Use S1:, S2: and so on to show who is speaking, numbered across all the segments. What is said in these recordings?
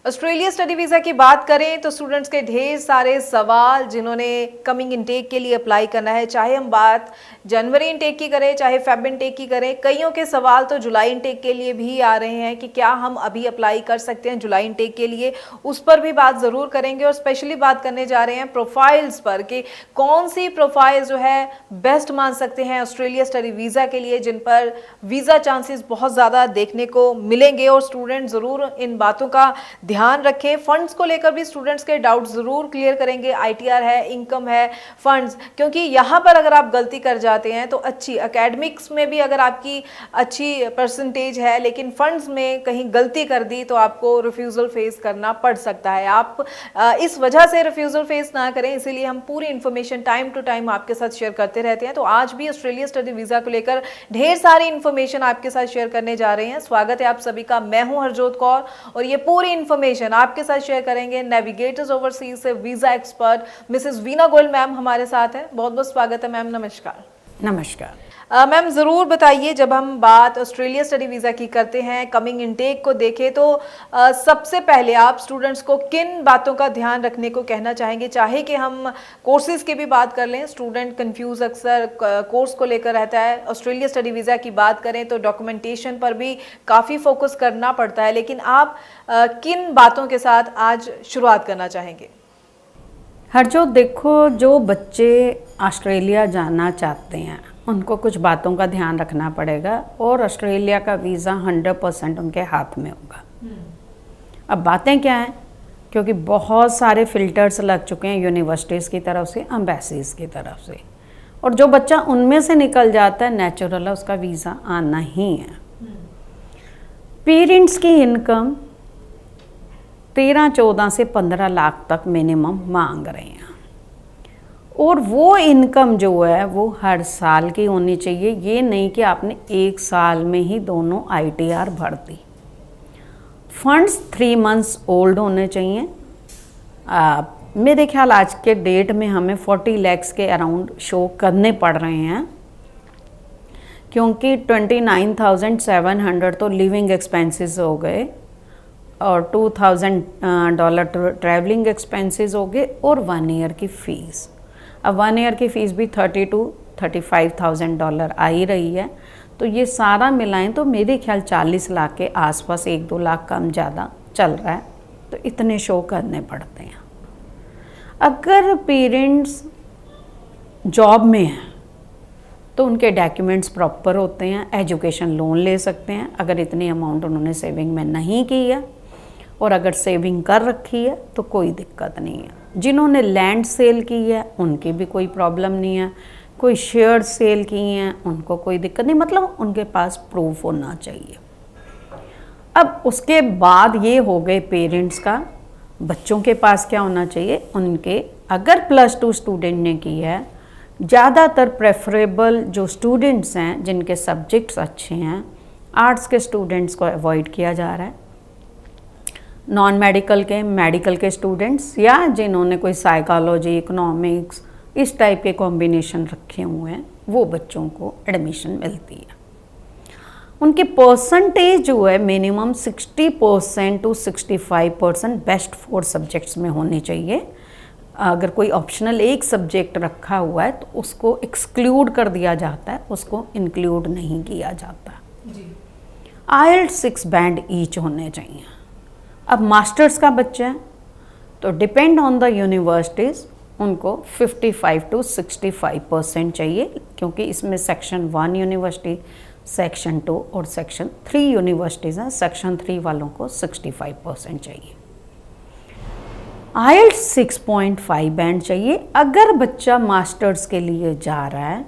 S1: Australia study visa की बात करें तो स्टूडेंट्स के ढेर सारे सवाल जिन्होंने कमिंग इनटेक के लिए अप्लाई करना है, चाहे हम बात जनवरी इनटेक की करें चाहे फेब इनटेक की करें, कईयों के सवाल तो जुलाई इनटेक के लिए भी आ रहे हैं कि क्या हम अभी अप्लाई कर सकते हैं जुलाई इनटेक के लिए। उस पर भी बात ज़रूर करेंगे और स्पेशली बात करने जा रहे हैं प्रोफाइल्स पर कि कौन सी प्रोफाइल जो है बेस्ट मान सकते हैं ऑस्ट्रेलिया स्टडी वीज़ा के लिए, जिन पर वीज़ा चांसेस बहुत ज़्यादा देखने को मिलेंगे। और स्टूडेंट ज़रूर इन बातों का ध्यान रखें। फंड्स को लेकर भी स्टूडेंट्स के डाउट जरूर क्लियर करेंगे। आईटीआर है, इनकम है, फंड्स, क्योंकि यहाँ पर अगर आप गलती कर जाते हैं तो अच्छी एकेडमिक्स में भी अगर आपकी अच्छी परसेंटेज है लेकिन फंड्स में कहीं गलती कर दी तो आपको रिफ्यूज़ल फेस करना पड़ सकता है। आप इस वजह से रिफ्यूज़ल फेस ना करें, इसीलिए हम पूरी इन्फॉर्मेशन टाइम टू टाइम आपके साथ शेयर करते रहते हैं। तो आज भी ऑस्ट्रेलिया स्टडी वीज़ा को लेकर ढेर सारी इन्फॉर्मेशन आपके साथ शेयर करने जा रहे हैं। स्वागत है आप सभी का, मैं हूं हरजोत कौर और ये पूरी इन्फॉर्मेशन आपके साथ शेयर करेंगे नेविगेटर्स ओवरसीज से visa expert Mrs Veena Goyal ma'am हमारे साथ हैं। बहुत बहुत स्वागत है मैम, नमस्कार।
S2: नमस्कार
S1: मैम ज़रूर बताइए, जब हम बात ऑस्ट्रेलिया स्टडी वीज़ा की करते हैं, कमिंग इनटेक को देखें तो सबसे पहले आप स्टूडेंट्स को किन बातों का ध्यान रखने को कहना चाहेंगे? चाहे कि हम कोर्सेज़ की भी बात कर लें, स्टूडेंट कंफ्यूज अक्सर कोर्स को लेकर रहता है। ऑस्ट्रेलिया स्टडी वीज़ा की बात करें तो डॉक्यूमेंटेशन पर भी काफ़ी फोकस करना पड़ता है, लेकिन आप किन बातों के साथ आज शुरुआत करना चाहेंगे?
S2: हरजोत, देखो, जो बच्चे ऑस्ट्रेलिया जाना चाहते हैं उनको कुछ बातों का ध्यान रखना पड़ेगा और ऑस्ट्रेलिया का वीज़ा 100% उनके हाथ में होगा। अब बातें क्या हैं, क्योंकि बहुत सारे फ़िल्टर्स लग चुके हैं यूनिवर्सिटीज़ की तरफ से, एम्बेसीज़ की तरफ से, और जो बच्चा उनमें से निकल जाता है नेचुरल है उसका वीज़ा आना ही है। पेरेंट्स की इनकम 13-14 से 15 लाख तक मिनिमम मांग रहे हैं और वो इनकम जो है वो हर साल की होनी चाहिए। ये नहीं कि आपने एक साल में ही दोनों आईटीआर भर दी। फंड्स 3 मंथ्स ओल्ड होने चाहिए। मेरे ख्याल आज के डेट में हमें 40 लाख के अराउंड शो करने पड़ रहे हैं, क्योंकि 29,700 तो लिविंग एक्सपेंसेस हो गए और $2,000 ट्रैवलिंग एक्सपेंसेस हो गए और 1 ईयर की फ़ीस। अब 1 ईयर की फ़ीस भी $30,000 to $35,000 आ ही रही है, तो ये सारा मिलाएं तो मेरे ख्याल 40 लाख के आसपास, 1-2 लाख कम ज़्यादा चल रहा है, तो इतने शो करने पड़ते हैं। अगर पेरेंट्स जॉब में हैं तो उनके डॉक्यूमेंट्स प्रॉपर होते हैं, एजुकेशन लोन ले सकते हैं अगर इतनी अमाउंट उन्होंने सेविंग में नहीं की है, और अगर सेविंग कर रखी है तो कोई दिक्कत नहीं है। जिन्होंने लैंड सेल की है उनकी भी कोई प्रॉब्लम नहीं है, कोई शेयर सेल की हैं उनको कोई दिक्कत नहीं, मतलब उनके पास प्रूफ होना चाहिए। अब उसके बाद ये हो गए पेरेंट्स का, बच्चों के पास क्या होना चाहिए, उनके अगर +2 स्टूडेंट ने की है, ज़्यादातर प्रेफरेबल जो स्टूडेंट्स हैं जिनके सब्जेक्ट्स अच्छे हैं, आर्ट्स के स्टूडेंट्स को अवॉइड किया जा रहा है। नॉन मेडिकल के, मेडिकल के स्टूडेंट्स या जिन्होंने कोई साइकोलॉजी, इकोनॉमिक्स इस टाइप के कॉम्बिनेशन रखे हुए हैं, वो बच्चों को एडमिशन मिलती है। उनकी परसेंटेज जो है मिनिमम 60% to 65% बेस्ट 4 सब्जेक्ट्स में होनी चाहिए। अगर कोई ऑप्शनल एक सब्जेक्ट रखा हुआ है तो उसको एक्सक्लूड कर दिया जाता है, उसको इंक्लूड नहीं किया जाता। IELTS 6 बैंड ईच होने चाहिए। अब मास्टर्स का बच्चा है तो डिपेंड ऑन द यूनिवर्सिटीज़ उनको 55 to 65% चाहिए, क्योंकि इसमें सेक्शन 1 यूनिवर्सिटी, सेक्शन 2 और सेक्शन 3 यूनिवर्सिटीज़ हैं। सेक्शन 3 वालों को 65% चाहिए। IELTS 6.5 बैंड चाहिए। अगर बच्चा मास्टर्स के लिए जा रहा है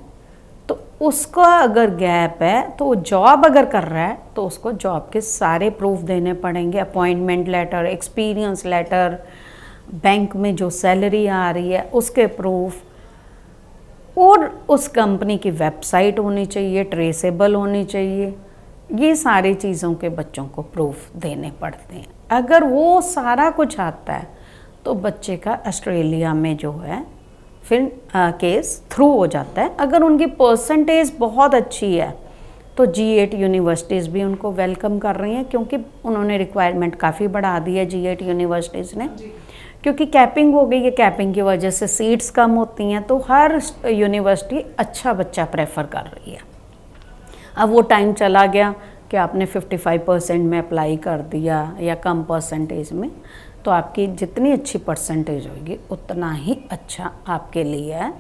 S2: तो उसका अगर गैप है तो जॉब अगर कर रहा है तो उसको जॉब के सारे प्रूफ देने पड़ेंगे, appointment letter, experience letter, bank में जो सैलरी आ रही है उसके प्रूफ, और उस कंपनी की वेबसाइट होनी चाहिए, ट्रेसेबल होनी चाहिए। ये सारी चीज़ों के बच्चों को प्रूफ देने पड़ते हैं। अगर वो सारा कुछ आता है तो बच्चे का ऑस्ट्रेलिया में जो है फिर केस थ्रू हो जाता है। अगर उनकी परसेंटेज बहुत अच्छी है तो G8 यूनिवर्सिटीज़ भी उनको वेलकम कर रही हैं, क्योंकि उन्होंने रिक्वायरमेंट काफ़ी बढ़ा दी है G8 यूनिवर्सिटीज़ ने, क्योंकि कैपिंग हो गई है। कैपिंग की वजह से सीट्स कम होती हैं, तो हर यूनिवर्सिटी अच्छा बच्चा प्रेफर कर रही है। अब वो टाइम चला गया कि आपने 55% में अप्लाई कर दिया या कम परसेंटेज में, तो आपकी जितनी अच्छी परसेंटेज होगी उतना ही अच्छा आपके लिए है।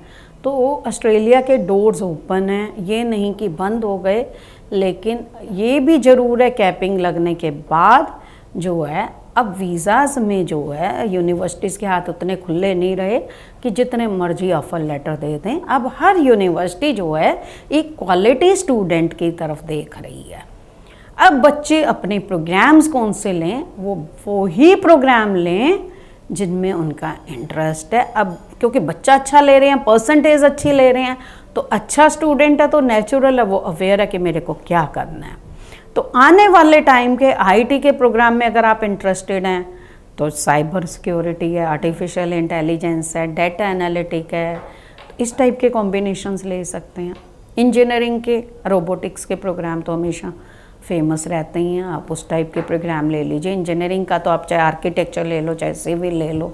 S2: तो ऑस्ट्रेलिया के डोर्स ओपन हैं, ये नहीं कि बंद हो गए, लेकिन ये भी ज़रूर है कैपिंग लगने के बाद जो है अब वीज़ाज़ में जो है यूनिवर्सिटीज़ के हाथ उतने खुले नहीं रहे कि जितने मर्जी ऑफ़र लेटर दे दें। अब हर यूनिवर्सिटी जो है एक क्वालिटी स्टूडेंट की तरफ देख रही है। अब बच्चे अपने प्रोग्राम्स कौन से लें, वो ही प्रोग्राम लें जिनमें उनका इंटरेस्ट है। अब क्योंकि बच्चा अच्छा ले रहे हैं, परसेंटेज अच्छी ले रहे हैं, तो अच्छा स्टूडेंट है तो नेचुरल है, वो अवेयर है कि मेरे को क्या करना है। तो आने वाले टाइम के आईटी के प्रोग्राम में अगर आप इंटरेस्टेड हैं तो साइबर सिक्योरिटी है, आर्टिफिशियल इंटेलिजेंस है, डेटा एनालिटिक है, तो इस टाइप के कॉम्बिनेशंस ले सकते हैं। इंजीनियरिंग के, रोबोटिक्स के प्रोग्राम तो हमेशा फेमस रहते ही हैं, आप उस टाइप के प्रोग्राम ले लीजिए। इंजीनियरिंग का तो आप चाहे आर्किटेक्चर ले लो, चाहे सिविल ले लो,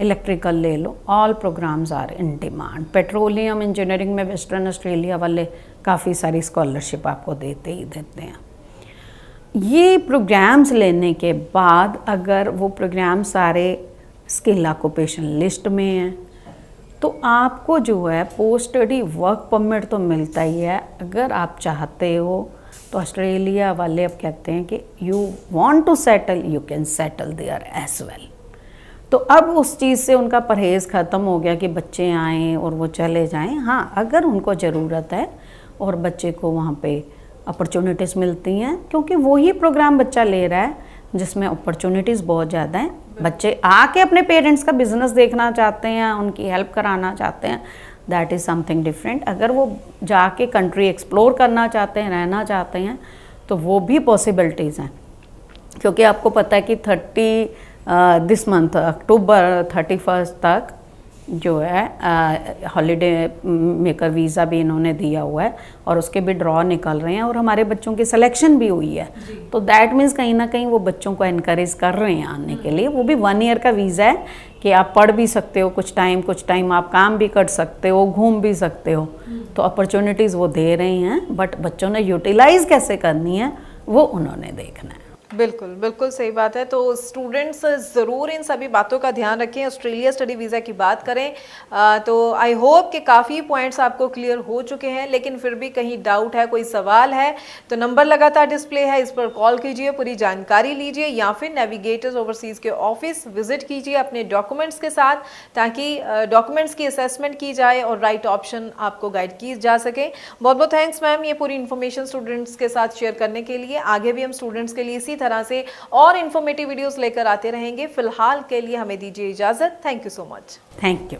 S2: इलेक्ट्रिकल ले लो, all programmes are in demand. Petroleum engineering में वेस्टर्न ऑस्ट्रेलिया वाले काफ़ी सारी स्कॉलरशिप आपको देते ही देते हैं। ये प्रोग्राम्स लेने के बाद अगर वो प्रोग्राम सारे स्किल ऑक्यूपेशन लिस्ट में हैं तो आपको जो है पोस्ट स्टडी वर्क परमिट तो मिलता ही है। अगर आप चाहते हो तो ऑस्ट्रेलिया वाले अब कहते हैं कि you want to settle, you can settle there as well. तो अब उस चीज़ से उनका परहेज़ ख़त्म हो गया कि बच्चे आएँ और वो चले जाएं। हाँ, अगर उनको ज़रूरत है और बच्चे को वहाँ पे अपॉर्चुनिटीज़ मिलती हैं, क्योंकि वही प्रोग्राम बच्चा ले रहा है जिसमें अपॉर्चुनिटीज़ बहुत ज़्यादा हैं। बच्चे आके अपने पेरेंट्स का बिज़नेस देखना चाहते हैं, उनकी हेल्प कराना चाहते हैं, दैट इज़ समथिंग डिफरेंट। अगर वो जाके कंट्री एक्सप्लोर करना चाहते हैं, रहना चाहते हैं, तो वो भी पॉसिबिलिटीज़ हैं। क्योंकि आपको पता है कि 30 दिस मंथ अक्टूबर 31 तक जो है हॉलीडे मेकर वीज़ा भी इन्होंने दिया हुआ है और उसके भी ड्रॉ निकल रहे हैं और हमारे बच्चों की सिलेक्शन भी हुई है। तो दैट मीन्स कहीं ना कहीं वो बच्चों को इनकरेज कर रहे हैं आने के लिए। वो भी 1 ईयर का वीज़ा है कि आप पढ़ भी सकते हो कुछ टाइम आप काम भी कर सकते हो, घूम भी सकते हो। तो अपॉर्चुनिटीज़ वो दे रहे हैं, बट बच्चों ने यूटिलाइज़ कैसे करनी है वो उन्होंने देखना है।
S1: बिल्कुल बिल्कुल सही बात है। तो स्टूडेंट्स ज़रूर इन सभी बातों का ध्यान रखें। ऑस्ट्रेलिया स्टडी वीज़ा की बात करें तो आई होप कि काफ़ी पॉइंट्स आपको क्लियर हो चुके हैं, लेकिन फिर भी कहीं डाउट है, कोई सवाल है तो नंबर लगातार डिस्प्ले है, इस पर कॉल कीजिए, पूरी जानकारी लीजिए, या फिर नेविगेटर्स ओवरसीज़ के ऑफिस विजिट कीजिए अपने डॉक्यूमेंट्स के साथ, ताकि डॉक्यूमेंट्स की असेसमेंट की जाए और राइट ऑप्शन आपको गाइड की जा सके। बहुत बहुत थैंक्स मैम, ये पूरी इन्फॉर्मेशन स्टूडेंट्स के साथ शेयर करने के लिए। आगे भी हम स्टूडेंट्स के लिए इसी तरह से और इन्फॉर्मेटिव वीडियोस लेकर आते रहेंगे। फिलहाल के लिए हमें दीजिए इजाजत। Thank you so much.
S2: Thank you.